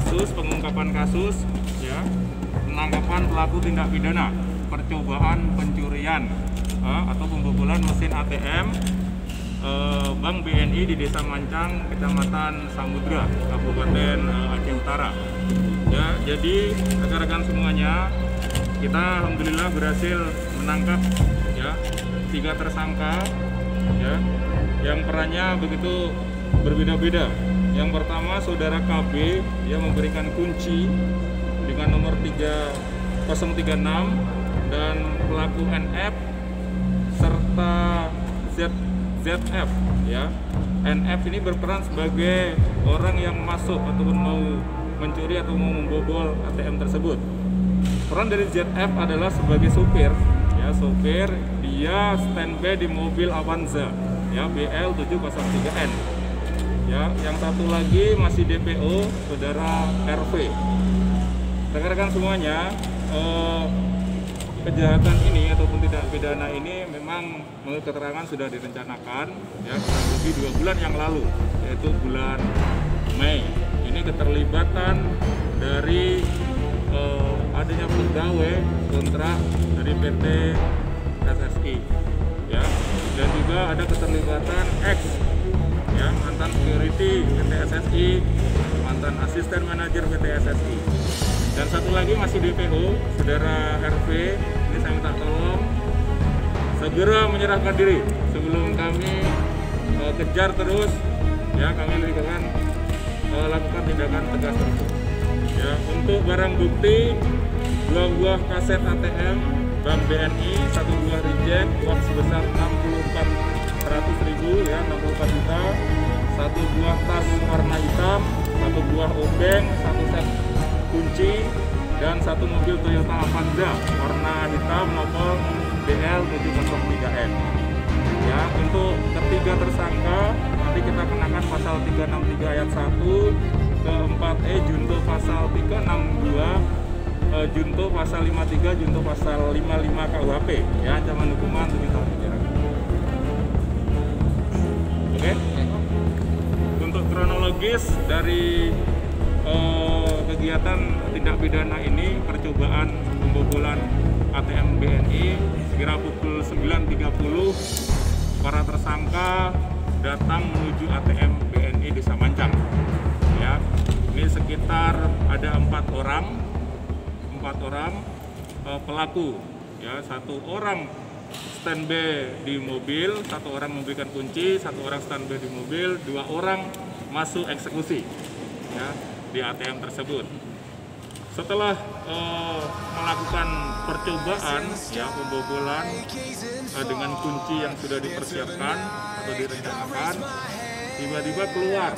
pengungkapan kasus ya, penangkapan pelaku tindak pidana percobaan pencurian atau pembobolan mesin ATM Bank BNI di Desa Mancang, Kecamatan Samudra, Kabupaten Aceh Utara. Ya, jadi rekan-rekan semuanya, kita alhamdulillah berhasil menangkap ya 3 tersangka ya, yang perannya begitu berbeda-beda. Yang pertama saudara KB, dia memberikan kunci dengan nomor 3036, dan pelaku NF serta ZF ya. NF ini berperan sebagai orang yang masuk ataupun mau mencuri atau mau membobol ATM tersebut. Peran dari ZF adalah sebagai supir ya, supir, dia standby di mobil Avanza ya, BL 703N ya. Yang satu lagi masih DPO saudara RV. Rekan-rekan semuanya, kejahatan ini ataupun tindak pidana ini memang menurut keterangan sudah direncanakan ya kurang lebih 2 bulan yang lalu, yaitu bulan Mei. Ini keterlibatan dari adanya pegawai kontrak dari PT SSI ya, dan juga ada keterlibatan X ya, mantan security PT SSI, mantan asisten manajer PT SSI. Dan satu lagi masih DPO, saudara RV. Ini saya minta tolong segera menyerahkan diri sebelum kami kejar terus ya, kami lakukan tindakan tegas terus ya. Untuk barang bukti 2 buah kaset ATM Bank BNI, 1 buah reject uang sebesar 64.100.000 ya, 64 juta, 1 buah tas warna hitam, 1 buah obeng, 1 set kunci, dan 1 mobil Toyota Avanza warna hitam nomor BL 703N ya. Untuk ketiga tersangka nanti kita kenakan pasal 363 ayat 1 ke 4E junto pasal 362 junto pasal 53 junto pasal 55 KUHP ya, ancaman hukuman 7 tahun penjara. Oke. Untuk kronologis dari kegiatan tindak pidana ini, percobaan pembobolan ATM BNI, sekira pukul 9.30 para tersangka datang menuju ATM BNI Desa Mancang ya. Ini sekitar ada 4 orang pelaku ya, 1 orang standby di mobil, 1 orang memberikan kunci, 1 orang standby di mobil, 2 orang masuk eksekusi ya di ATM tersebut. Setelah melakukan percobaan ya, pembobolan dengan kunci yang sudah dipersiapkan atau direncanakan, tiba-tiba keluar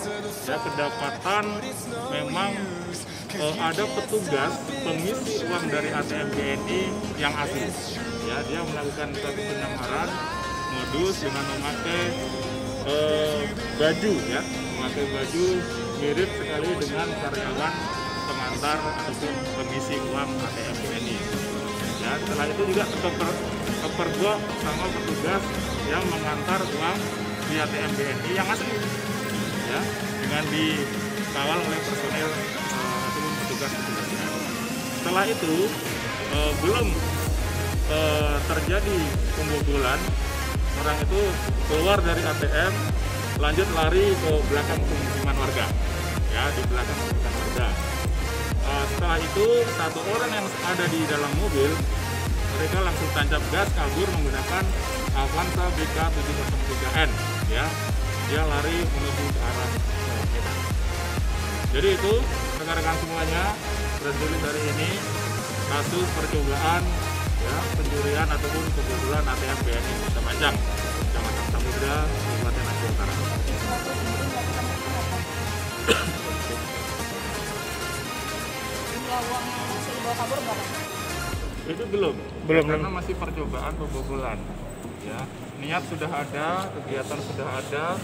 ya, kedapatan memang ada petugas pengisi uang dari ATM BNI yang asli ya. Dia melakukan suatu penyamaran modus dengan memakai baju ya, memakai baju mirip sekali dengan karyawan pengantar ataupun pengisi uang ATM BNI ya. Setelah itu juga kepergok sama petugas yang mengantar uang di ATM BNI yang asli ya, dengan dikawal oleh personil ataupun petugas. Setelah itu belum terjadi pembobolan, orang itu keluar dari ATM, lanjut lari ke belakang pemukiman warga ya, di belakang pemukiman warga. Setelah itu 1 orang yang ada di dalam mobil, mereka langsung tancap gas kabur menggunakan Avanza BK 703N ya. Dia lari menuju ke arah Medan. Jadi itu rekan-rekan semuanya, berdasarkan dari ini kasus percobaan ya, pencurian ataupun pembobolan ATM BNI Desa Mancang, Kecamatan Samudra, Kabupaten Aceh Utara. Jumlah uang yang masih dibawa kabur berapa? Itu belum karena masih percobaan pembobolan ya. Niat sudah ada, kegiatan sudah ada,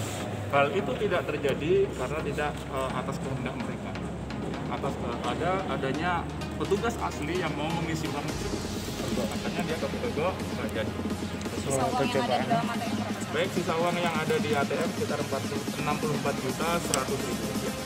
hal itu tidak terjadi karena tidak atas kehendak mereka, adanya petugas asli yang mau mengisi uang tersebut, makanya dia kepergok nggak jadi. Sisa uang yang ada di dalam ATM berapa? Baik, sisa uang yang ada di ATM sekitar 64.100.000 rupiah.